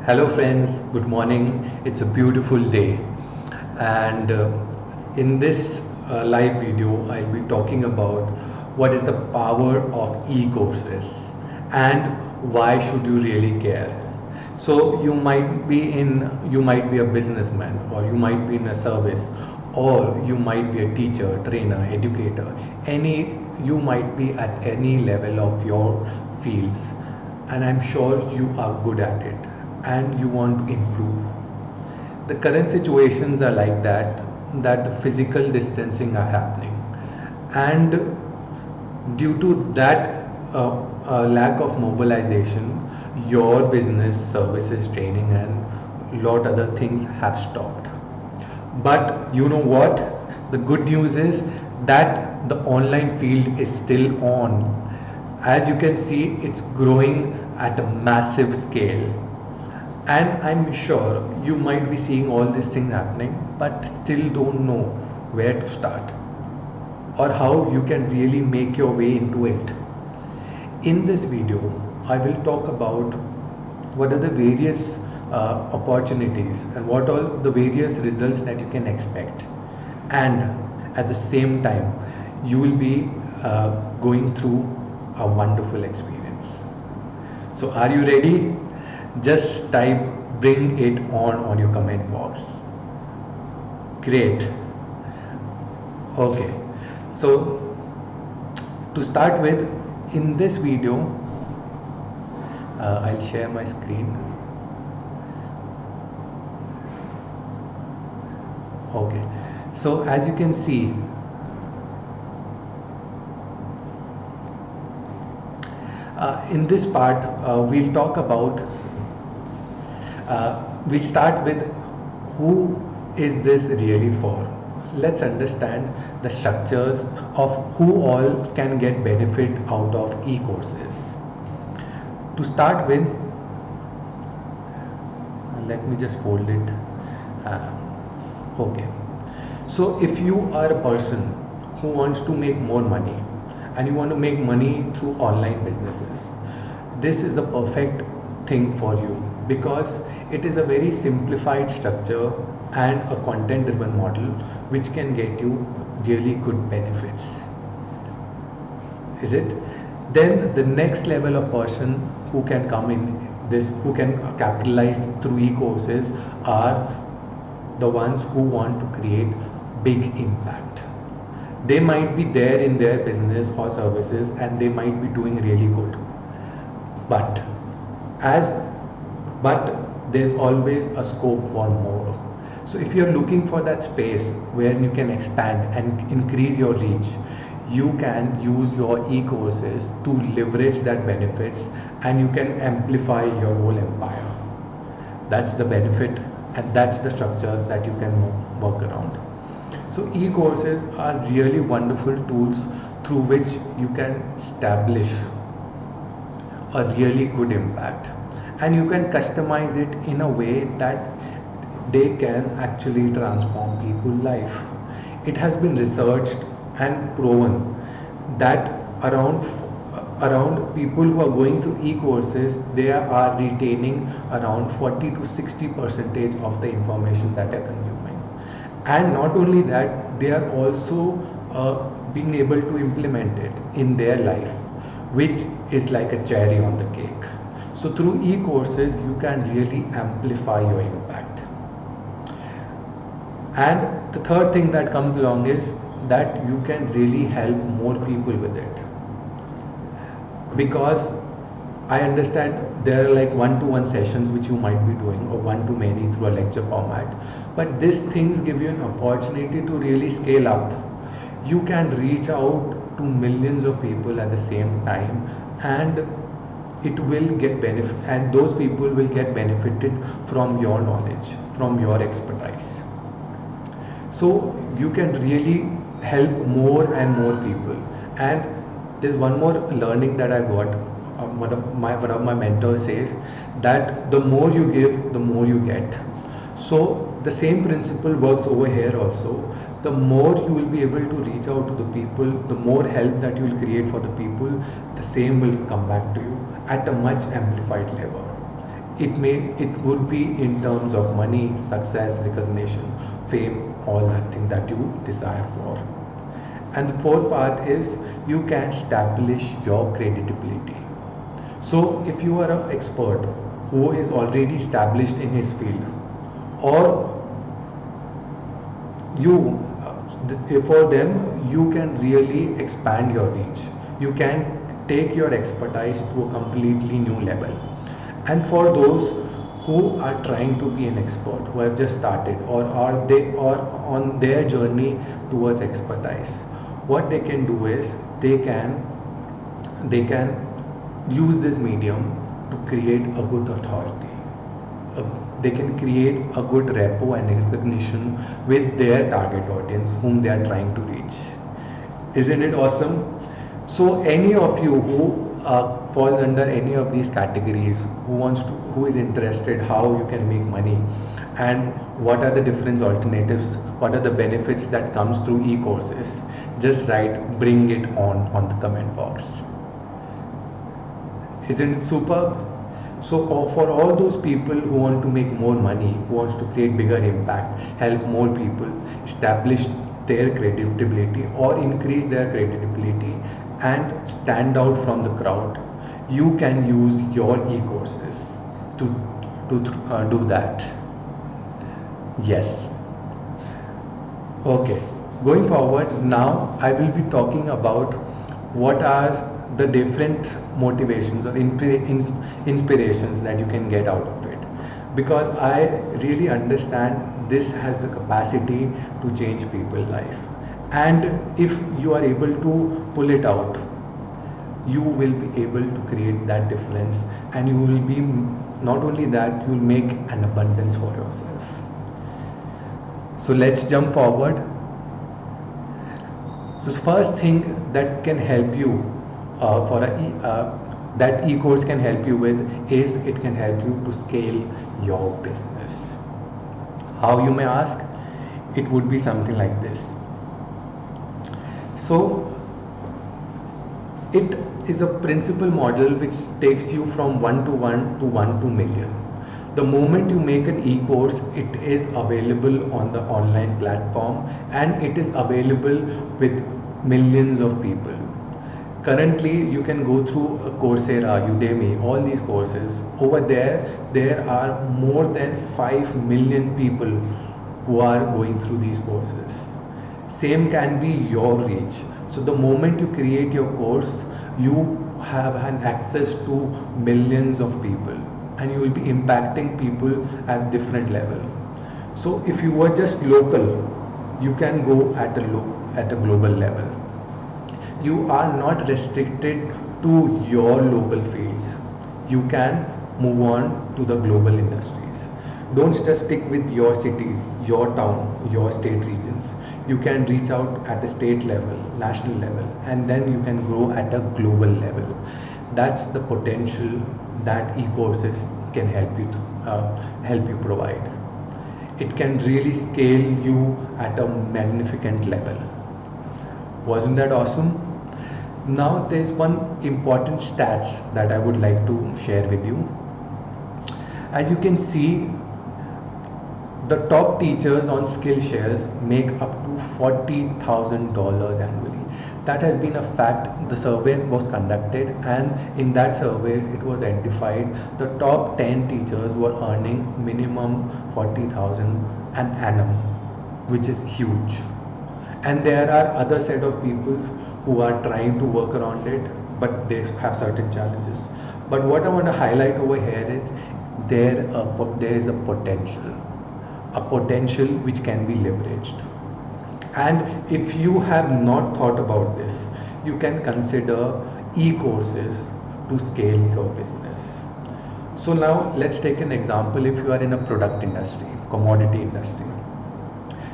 Hello, friends. Good morning. It's a beautiful day, and in this live video, I'll be talking about what is the power of e-courses and why should you really care. So you might be a businessman, or you might be in a service, or you might be a teacher, trainer, educator. You might be at any level of your fields, and I'm sure you are good at it and you want to improve. The current situations are like that the physical distancing are happening, and due to that lack of mobilization, your business services training and lot other things have stopped. But you know what, the good news is that the online field is still on. As you can see, it's growing at a massive scale, and I'm sure you might be seeing all these things happening but still don't know where to start or how you can really make your way into it. In this video, I will talk about what are the various opportunities and what all the various results that you can expect, and at the same time you will be going through a wonderful experience. So are you ready? Just type bring it on your comment box. Great. Okay, so to start with, in this video, I'll share my screen. Okay, so as you can see, in this part, we'll talk about, we'll start with who is this really for. Let's understand the structures of who all can get benefit out of e-courses. To start with, let me just fold it. Okay, so if you are a person who wants to make more money and you want to make money through online businesses, this is a perfect thing for you because it is a very simplified structure and a content driven model which can get you really good benefits. Is it? Then the next level of person who can come in this, who can capitalize through e-courses, are the ones who want to create big impact. They might be there in their business or services and they might be doing really good, but as but there's always a scope for more. So if you're looking for that space where you can expand and increase your reach, you can use your e-courses to leverage that benefits and you can amplify your whole empire. That's the benefit and that's the structure that you can work around. So e-courses are really wonderful tools through which you can establish a really good impact, and you can customize it in a way that they can actually transform people's life. It has been researched and proven that around people who are going through e-courses, they are retaining around 40 to 60 percentage of the information that they're consuming, and not only that, they are also being able to implement it in their life, which is like a cherry on the cake. So through e-courses you can really amplify your impact. And the third thing that comes along is that you can really help more people with it, because I understand there are like one-to-one sessions which you might be doing, or one-to-many through a lecture format, but these things give you an opportunity to really scale up. You can reach out to millions of people at the same time, and it will get benefit, and those people will get benefited from your knowledge, from your expertise. So you can really help more and more people. And there's one more learning that I got. One of my mentors says that the more you give, the more you get. So the same principle works over here also. The more you will be able to reach out to the people, the more help that you will create for the people, the same will come back to you at a much amplified level. it would be in terms of money, success, recognition, fame, all that thing that you desire for. And the fourth part is you can establish your credibility. So if you are an expert who is already established in his field, or you for them you can really expand your reach, you can take your expertise to a completely new level. And for those who are trying to be an expert, who have just started or are they or on their journey towards expertise, what they can do is they can use this medium to create a good authority. They can create a good rapport and recognition with their target audience whom they are trying to reach. Isn't it awesome? So any of you who falls under any of these categories, who is interested how you can make money and what are the different alternatives, what are the benefits that comes through e-courses, just write bring it on the comment box. Isn't it superb? So for all those people who want to make more money, who wants to create bigger impact, help more people, establish their credibility or increase their credibility and stand out from the crowd, you can use your e-courses to do that. Yes. Okay. Going forward, now I will be talking about what are the different motivations or inspirations that you can get out of it, because I really understand this has the capacity to change people's life, and if you are able to pull it out, you will be able to create that difference, and you will be not only that, you will make an abundance for yourself. So let's jump forward. So first thing that can help you that e-course can help you with is it can help you to scale your business. How, you may ask? It would be something like this. So it is a principal model which takes you from 1 to 1 to 1 to million. The moment you make an e-course, it is available on the online platform and it is available with millions of people. Currently, you can go through Coursera, Udemy, all these courses. Over there are more than 5 million people who are going through these courses. Same can be your reach. So the moment you create your course, you have an access to millions of people and you will be impacting people at different level. So if you were just local, you can go at a global level. You are not restricted to your local fields. You can move on to the global industries. Don't just stick with your cities, your town, your state regions. You can reach out at a state level, national level, and then you can grow at a global level. That's the potential that e-courses can help you provide. It can really scale you at a magnificent level. Wasn't that awesome? Now there's one important stats that I would like to share with you. As you can see, the top teachers on Skillshares make up to $40,000 annually. That has been a fact. The survey was conducted, and in that surveys it was identified the top 10 teachers were earning minimum 40,000 an annum, which is huge. And there are other set of people who are trying to work around it, but they have certain challenges. But what I want to highlight over here is there is a potential which can be leveraged. And if you have not thought about this, you can consider e-courses to scale your business. So now let's take an example. If you are in a product industry, commodity industry,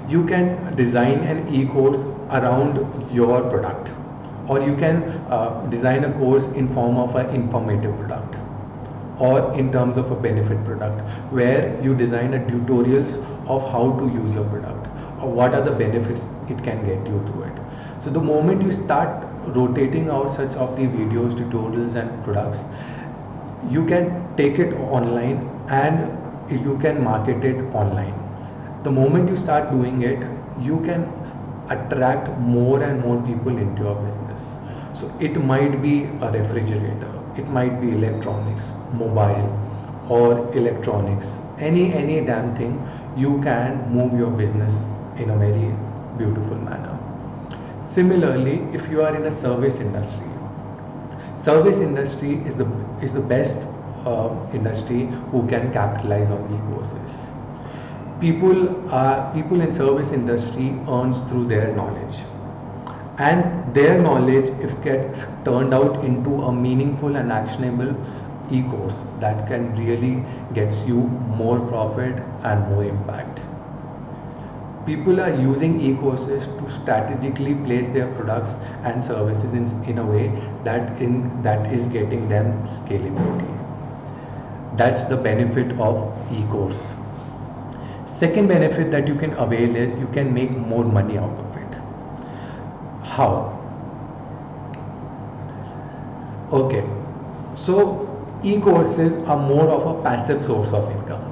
you can design an e-course around your product, or you can design a course in form of an informative product or in terms of a benefit product, where you design a tutorials of how to use your product or what are the benefits it can get you through it. So the moment you start rotating out such of the videos, tutorials and products, you can take it online and you can market it online. The moment you start doing it, you can attract more and more people into your business. So it might be a refrigerator, it might be electronics, mobile or electronics, any damn thing. You can move your business in a very beautiful manner. Similarly, if you are in a service industry is the best industry who can capitalize on e-courses. People in service industry earns through their knowledge, and their knowledge, if gets turned out into a meaningful and actionable e-course, that can really gets you more profit and more impact. People are using e-courses to strategically place their products and services in a way that is getting them scalability. That's the benefit of e-course. Second benefit that you can avail is you can make more money out of it. How? Okay, so e-courses are more of a passive source of income.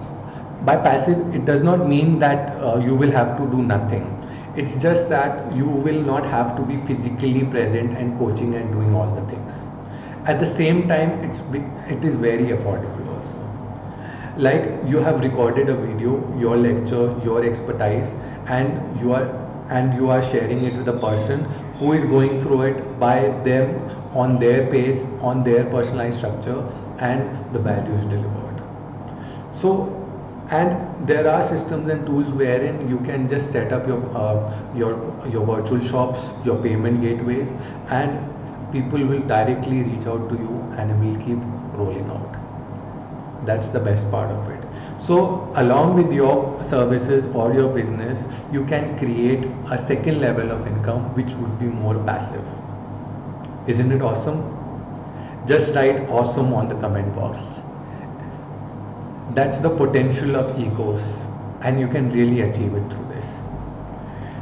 By passive, it does not mean that you will have to do nothing. It's just that you will not have to be physically present and coaching and doing all the things. At the same time, it is very affordable also. Like, you have recorded a video, your lecture, your expertise, and you are sharing it with a person who is going through it by them on their pace, on their personalized structure, and the value is delivered. So, and there are systems and tools wherein you can just set up your virtual shops, your payment gateways, and people will directly reach out to you and it will keep rolling out. That's the best part of it. So along with your services or your business, you can create a second level of income which would be more passive. Isn't it awesome? Just write awesome on the comment box. That's the potential of e-course, and you can really achieve it through this.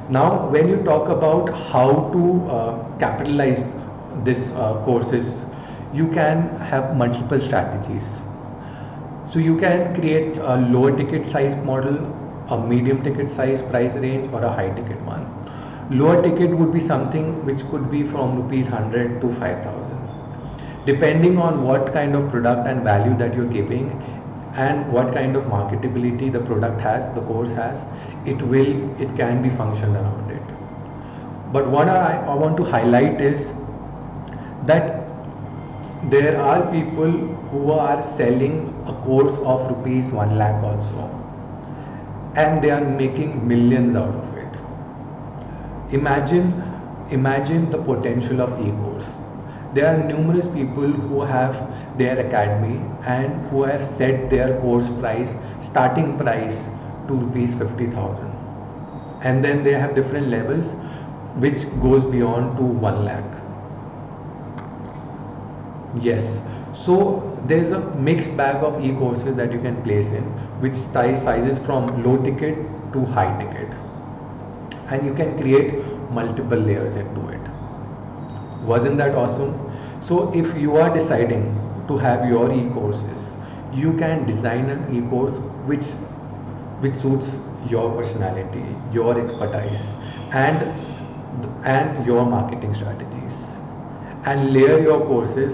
Now, when you talk about how to capitalize this courses, you can have multiple strategies. So you can create a lower ticket size model, a medium ticket size price range, or a high ticket one. Lower ticket would be something which could be from rupees 100 to 5,000. Depending on what kind of product and value that you're giving and what kind of marketability the product has, the course has, it can be functioned around it. But what I want to highlight is that there are people who are selling a course of rupees 1 lakh also, and they are making millions out of it. Imagine the potential of e-course. There are numerous people who have their academy and who have set their course price, starting price, to rupees 50,000, and then they have different levels which goes beyond to 1 lakh. Yes, so there's a mixed bag of e-courses that you can place in, which sizes from low ticket to high ticket, and you can create multiple layers into it. Wasn't that awesome? So if you are deciding to have your e-courses, you can design an e-course which suits your personality, your expertise, and your marketing strategies, and layer your courses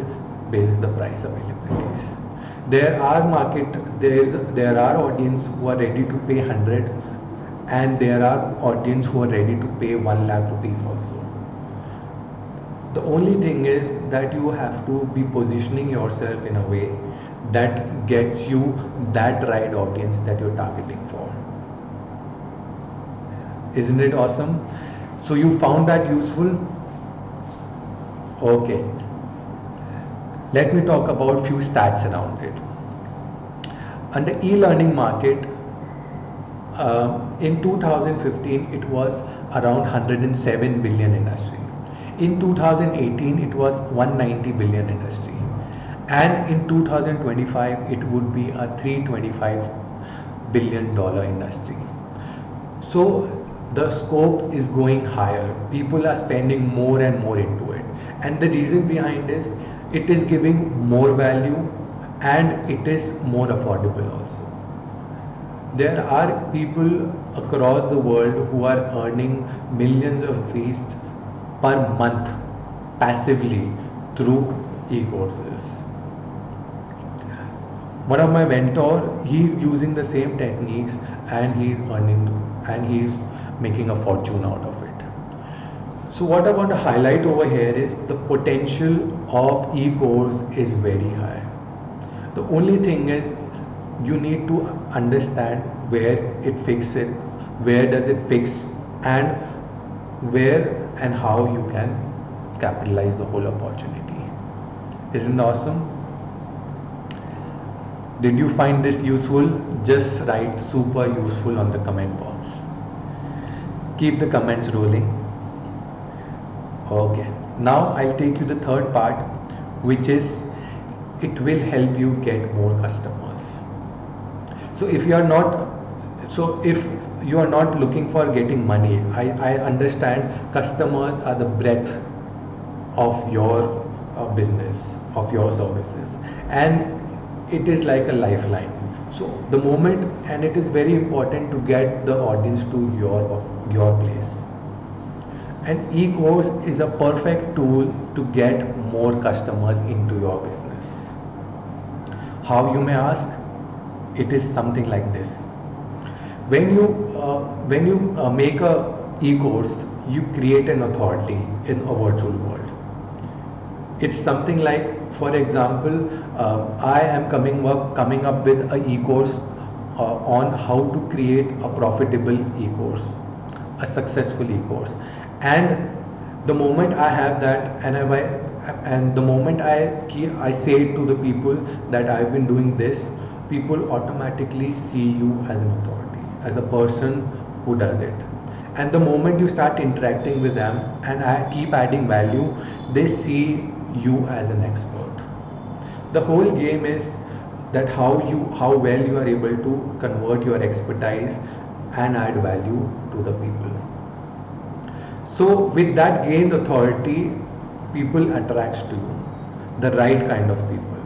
based on the price availabilities. There are audience who are ready to pay 100, and there are audience who are ready to pay 1 lakh rupees also. The only thing is that you have to be positioning yourself in a way that gets you that right audience that you're targeting for. Isn't it awesome? So you found that useful? Okay. Let me talk about few stats around it. Under e-learning market, in 2015 it was around 107 billion industry. In 2018 it was 190 billion industry, and in 2025 it would be a $325 billion industry. So the scope is going higher. People are spending more and more into it, and the reason behind is it is giving more value and it is more affordable also. There are people across the world who are earning millions of rupees per month passively through e-courses. One of my mentor, he's using the same techniques and he's earning and he's making a fortune out of it. So what I want to highlight over here is the potential of e-course is very high. The only thing is you need to understand where it fixes, where does it fix, and where and how you can capitalize the whole opportunity. Isn't it awesome? Did you find this useful? Just write super useful on the comment box. Keep the comments rolling. Okay, now I'll take you the third part, which is it will help you get more customers. So if you are not looking for getting money, I understand customers are the breadth of your business, of your services, and it is like a lifeline. So the moment, and it is very important to get the audience to your place, and e-course is a perfect tool to get more customers into your business. How, you may ask? It is something like this. When you make a e-course, you create an authority in a virtual world. It's something like, for example, I am coming up with a e-course on how to create a profitable e-course, a successful e-course, and the moment I have that, and the moment I say to the people that I've been doing this, people automatically see you as an authority, as a person who does it. And the moment you start interacting with them and keep adding value, they see you as an expert. The whole game is that how well you are able to convert your expertise and add value to the people. So with that gained authority, people attracts to you, the right kind of people.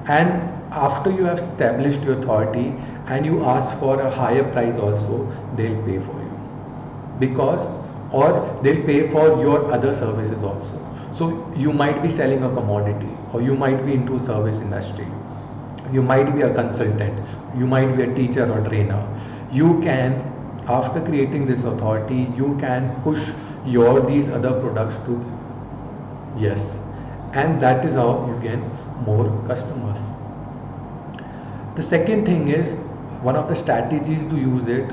And after you have established your authority and you ask for a higher price also, they'll pay for you, because, or they'll pay for your other services also. So you might be selling a commodity, or you might be into service industry, you might be a consultant, you might be a teacher or trainer. You can, after creating this authority, you can push these other products to, yes, and that is how you get more customers. The second thing is, one of the strategies to use it,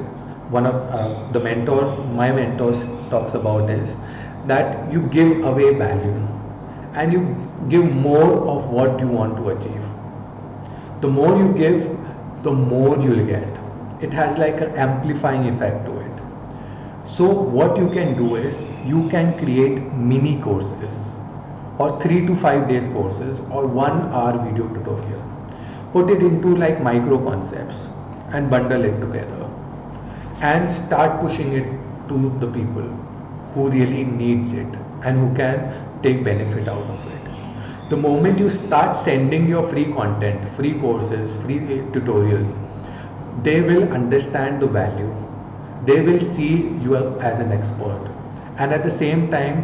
one of my mentors talks about is that you give away value and you give more of what you want to achieve. The more you give, the more you'll get. It has like an amplifying effect to it. So what you can do is you can create mini courses or 3 to 5 days courses or 1 hour video tutorial. Put it into like micro concepts and bundle it together and start pushing it to the people who really needs it and who can take benefit out of it. The moment you start sending your free content, free courses, free tutorials, they will understand the value. They will see you as an expert, and at the same time,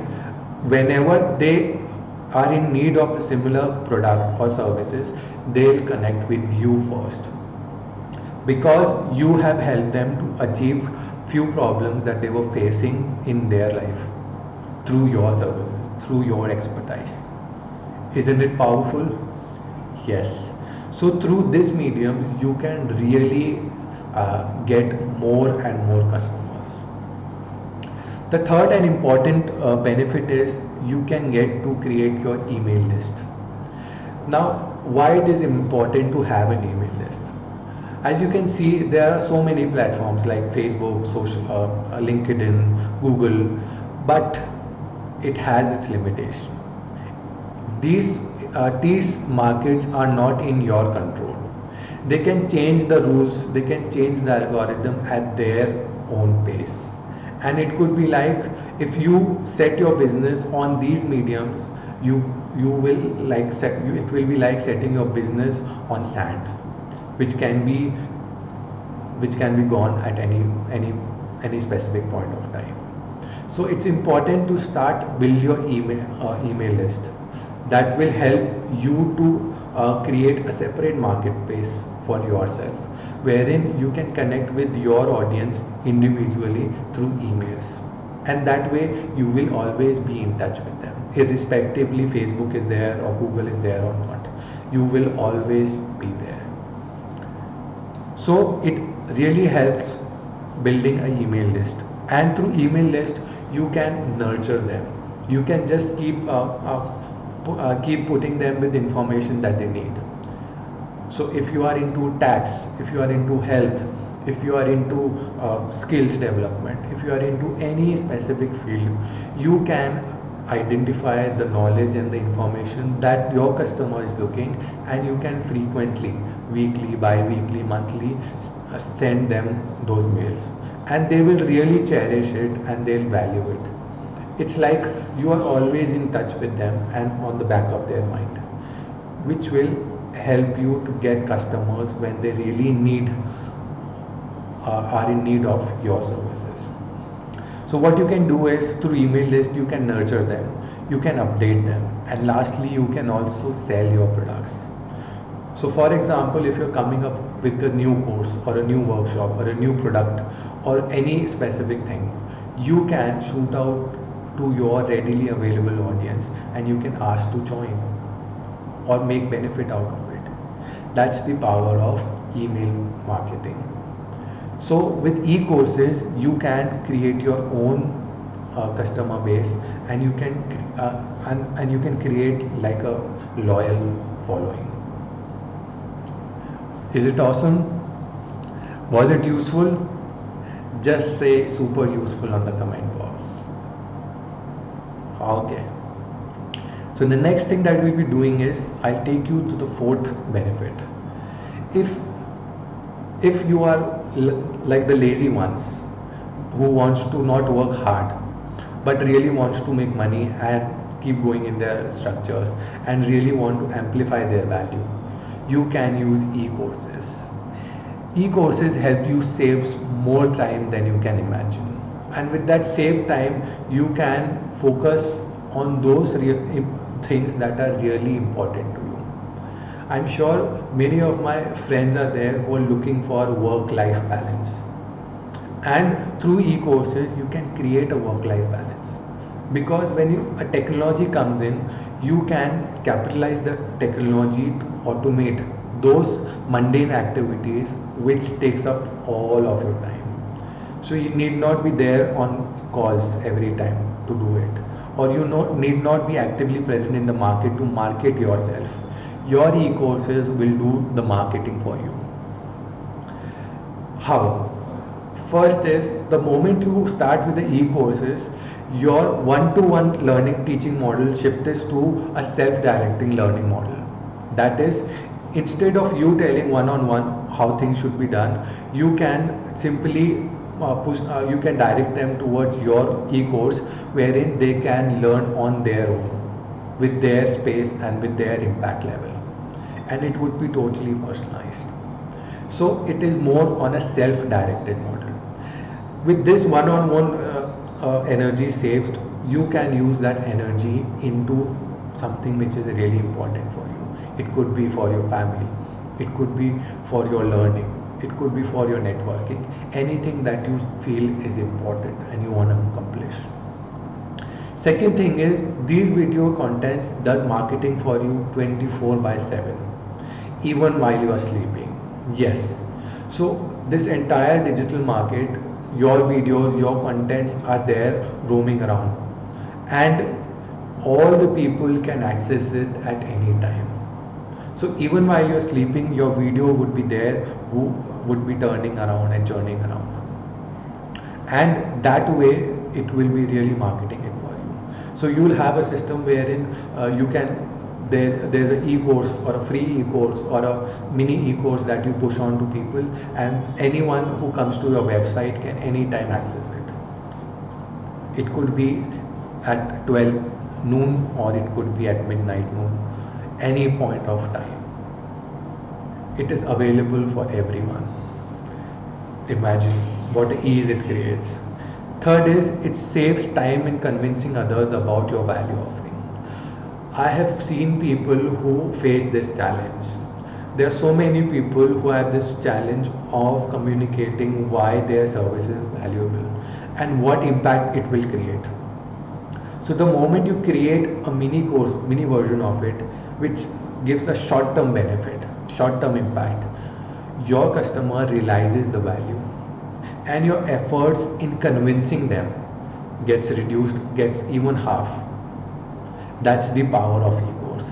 whenever they are in need of the similar product or services, they'll connect with you first, because you have helped them to achieve few problems that they were facing in their life through your services, through your expertise. Isn't it powerful? Yes. So through these mediums, you can really get more and more customers. The third and important benefit is you can get to create your email list. Now, why it is important to have an email list? As you can see, there are so many platforms like Facebook, LinkedIn, Google, but it has its limitation. These markets are not in your control. They can change the rules, they can change the algorithm at their own pace. And it could be like, if you set your business on these mediums, you will like it will be like setting your business on sand, which can be gone at any specific point of time. So it's important to start build your email list. That will help you to create a separate marketplace for yourself, wherein you can connect with your audience individually through emails, and that way you will always be in touch with them, irrespectively Facebook is there or Google is there or not. You will always be there. So it really helps building an email list, and through email list you can nurture them. You can just keep putting them with information that they need. So if you are into tax, if you are into health, if you are into skills development, if you are into any specific field, you can identify the knowledge and the information that your customer is looking, and you can frequently, weekly, bi-weekly, monthly, send them those mails, and they will really cherish it and they'll value it. It's like you are always in touch with them and on the back of their mind, which will help you to get customers when they really are in need of your services. So what you can do is, through email list you can nurture them, you can update them, and lastly you can also sell your products. So for example, if you're coming up with a new course or a new workshop or a new product or any specific thing, you can shoot out to your readily available audience and you can ask to join or make benefit out of it. That's the power of email marketing. So with e-courses you can create your own customer base, and you can and you can create like a loyal following. Is it awesome? Was it useful? Just say super useful on the comment box. Okay. So the next thing that we'll be doing is, I'll take you to the fourth benefit. If you are like the lazy ones who wants to not work hard but really wants to make money and keep going in their structures and really want to amplify their value, you can use e-courses. E-courses help you save more time than you can imagine, and with that saved time you can focus on those things that are really important to you. I'm sure many of my friends are there who are looking for work-life balance, and through e-courses you can create a work-life balance, because when a technology comes in, you can capitalize the technology to automate those mundane activities which takes up all of your time. So you need not be there on calls every time to do it, or you need not be actively present in the market to market yourself. Your e-courses will do the marketing for you. How? First is, the moment you start with the e-courses, your one-to-one learning teaching model shifts to a self-directing learning model. That is, instead of you telling one-on-one how things should be done, you can simply you can direct them towards your e-course, wherein they can learn on their own, with their space and with their impact level, and it would be totally personalized. So it is more on a self-directed model. With this one-on-one energy saved, you can use that energy into something which is really important for you. It could be for your family, it could be for your learning, it could be for your networking, anything that you feel is important and you want to accomplish. Second thing is, these video contents does marketing for you 24/7, even while you are sleeping. Yes. So this entire digital market, your videos, your contents are there roaming around, and all the people can access it at any time. So even while you're sleeping, your video would be there, who would be turning around and churning around, and that way it will be really marketing it for you. So you will have a system wherein you can there's an e-course or a free e-course or a mini e-course that you push on to people, and anyone who comes to your website can anytime access it. It could be at 12 noon, or it could be at midnight, noon, any point of time. It is available for everyone. Imagine what ease it creates. Third is it saves time in convincing others about your value offering. I have seen people who face this challenge. There are so many people who have this challenge of communicating why their service is valuable and what impact it will create. So the moment you create a mini course, mini version of it, which gives a short term benefit, short term impact, your customer realizes the value, and your efforts in convincing them gets reduced, gets even half. That's the power of e-course.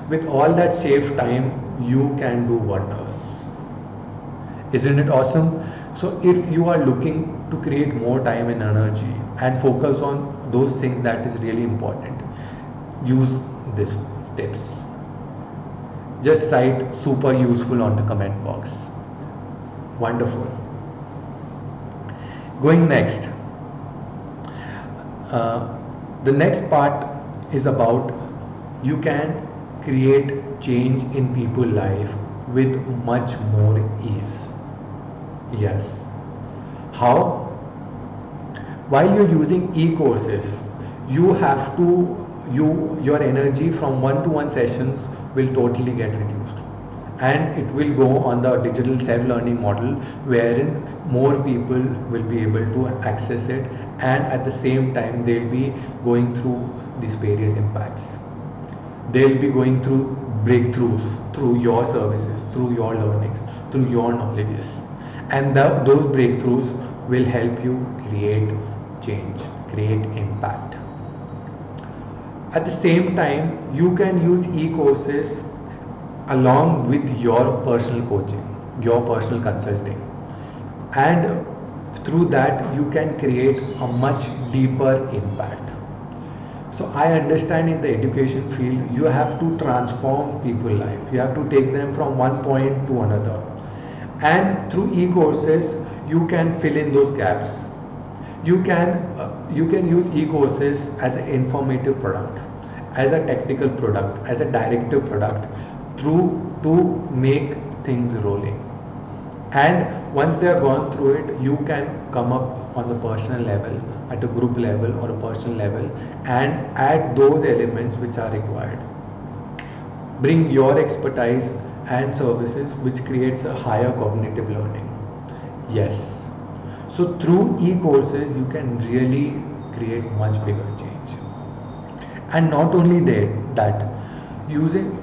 With all that saved time, you can do wonders. Isn't it awesome? So if you are looking to create more time and energy and focus on those things that is really important, use these tips. Just write super useful on the comment box. Wonderful. Going next, the next part is about you can create change in people's life with much more ease. Yes. How? While you're using e-courses, you have to your energy from one-to-one sessions will totally get reduced, and it will go on the digital self-learning model wherein more people will be able to access it, and at the same time they'll be going through these various impacts. They'll be going through breakthroughs through your services, through your learnings, through your knowledges, and those breakthroughs will help you create change, create impact. At the same time, you can use e-courses along with your personal coaching, your personal consulting, and through that you can create a much deeper impact. So I understand in the education field you have to transform people's life, you have to take them from one point to another, and through e-courses you can fill in those gaps. You can use e-courses as an informative product, as a technical product, as a directive product, through to make things rolling. And once they are gone through it, you can come up on the personal level, at a group level or a personal level, and add those elements which are required. Bring your expertise and services, which creates a higher cognitive learning. Yes. So through e-courses, you can really create much bigger change. And not only that,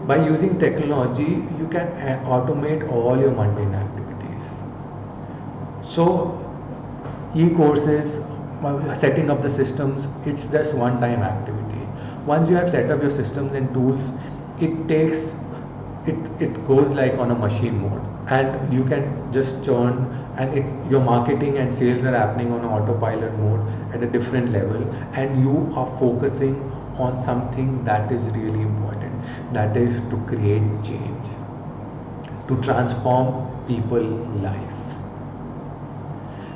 by using technology, you can automate all your mundane activities. So e-courses, setting up the systems, it's just one time activity. Once you have set up your systems and tools, it goes like on a machine mode, and you can just churn, and your marketing and sales are happening on an autopilot mode at a different level, and you are focusing on something that is really important, that is to create change, to transform people's life.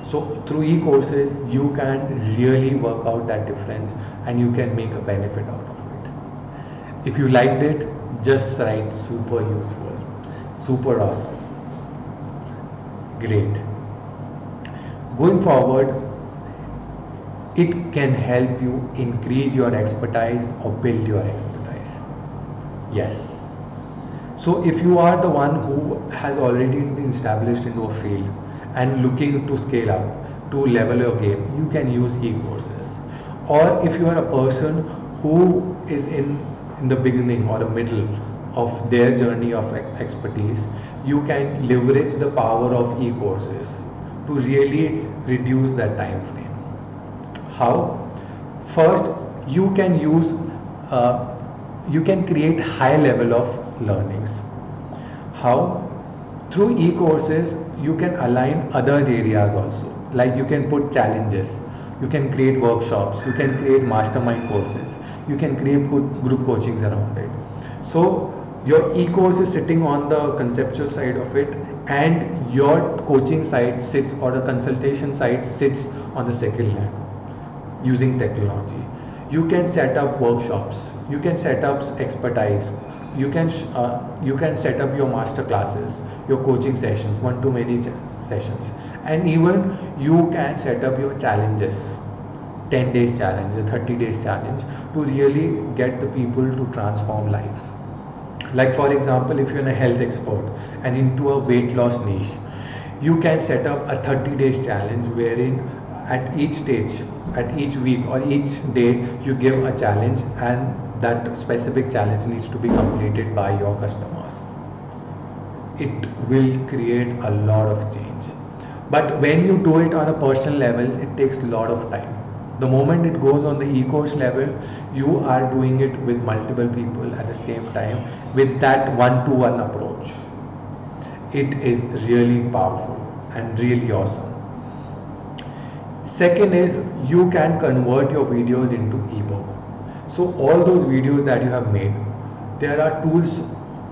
So through e-courses you can really work out that difference, and you can make a benefit out of it. If you liked it, just write super useful, super awesome, great. Going forward, it can help you increase your expertise or build your expertise. Yes. So if you are the one who has already been established into a field and looking to scale up, to level your game, you can use e-courses. Or if you are a person who is in the beginning or the middle of their journey of expertise, you can leverage the power of e-courses to really reduce that time frame. How? First, you can create high level of learnings. How? Through e-courses, you can align other areas also. Like you can put challenges, you can create workshops, you can create mastermind courses, you can create group coachings around it. So your e-course is sitting on the conceptual side of it, and your coaching side sits, or the consultation side sits on the second layer using technology. You can set up workshops, you can set up expertise, you can set up your master classes, your coaching sessions, one to many sessions, and even you can set up your challenges, 10 days challenge, a 30 days challenge, to really get the people to transform lives. Like for example, if you're a health expert and into a weight loss niche, you can set up a 30 days challenge wherein at each stage, at each week or each day, you give a challenge, and that specific challenge needs to be completed by your customers. It will create a lot of change. But when you do it on a personal level, it takes a lot of time. The moment it goes on the e-course level, you are doing it with multiple people at the same time with that one-to-one approach. It is really powerful and really awesome. Second is, you can convert your videos into ebook. So all those videos that you have made, there are tools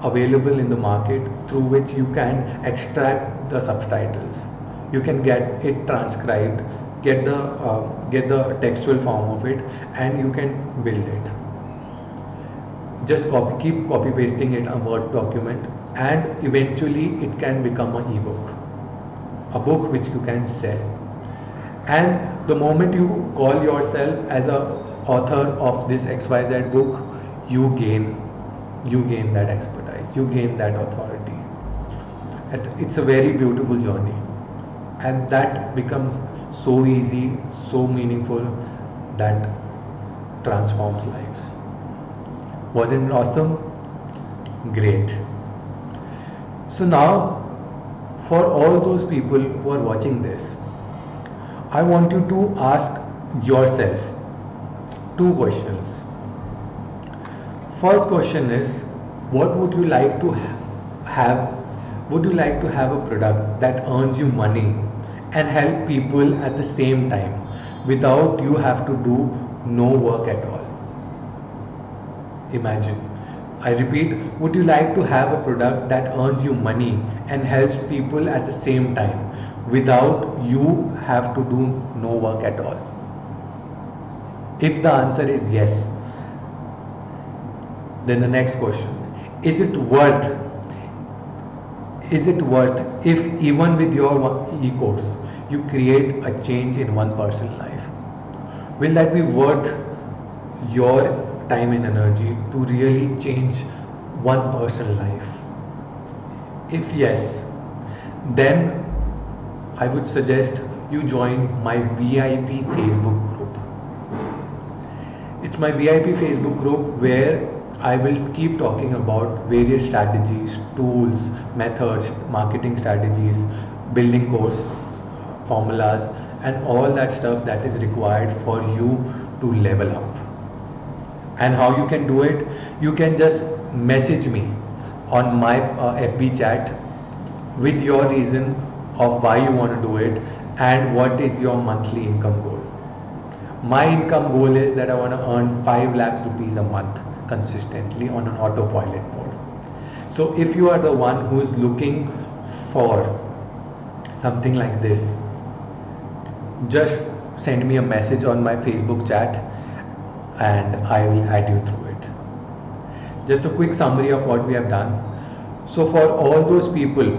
available in the market through which you can extract the subtitles. You can get it transcribed, get the textual form of it, and you can build it. Just keep copy pasting it a Word document, and eventually it can become an ebook, a book which you can sell. And the moment you call yourself as a author of this XYZ book, you gain that expertise, you gain that authority. And it's a very beautiful journey, and that becomes so easy, so meaningful, that transforms lives. Wasn't it awesome? Great. So now, for all those people who are watching this, I want you to ask yourself two questions. First question is, what would you like to have? Would you like to have a product that earns you money and help people at the same time without you have to do no work at all? Imagine. I repeat, would you like to have a product that earns you money and helps people at the same time without you have to do no work at all? If the answer is yes, then the next question, is it worth if even with your e-course you create a change in one person's life? Will that be worth your time and energy to really change one person's life? If yes, then I would suggest you join my VIP Facebook group. It's my VIP Facebook group where I will keep talking about various strategies, tools, methods, marketing strategies, building course formulas, and all that stuff that is required for you to level up. And how you can do it? You can just message me on my FB chat with your reason of why you want to do it and what is your monthly income goal. My income goal is that I want to earn 5 lakhs rupees a month consistently on an autopilot mode. So if you are the one who is looking for something like this, just send me a message on my Facebook chat and I will add you through it. Just a quick summary of what we have done. So for all those people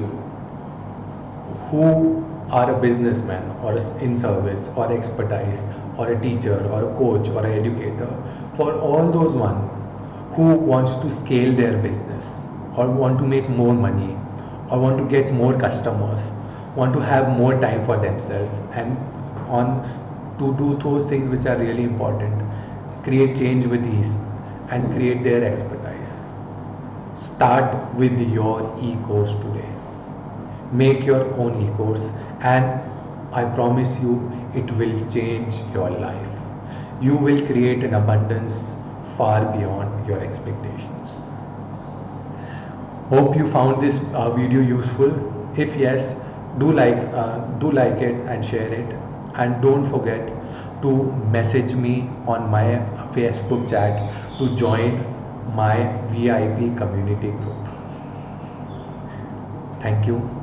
who are a businessman or in service or expertise or a teacher or a coach or an educator, for all those one who wants to scale their business or want to make more money or want to get more customers, want to have more time for themselves and on to do those things which are really important, create change with ease and create their expertise. Start with your e-course today. Make your own e-course and I promise you it will change your life. You will create an abundance far beyond your expectations. Hope you found this video useful. If yes, do like it and share it, and don't forget to message me on my Facebook chat to join my VIP community group. Thank you.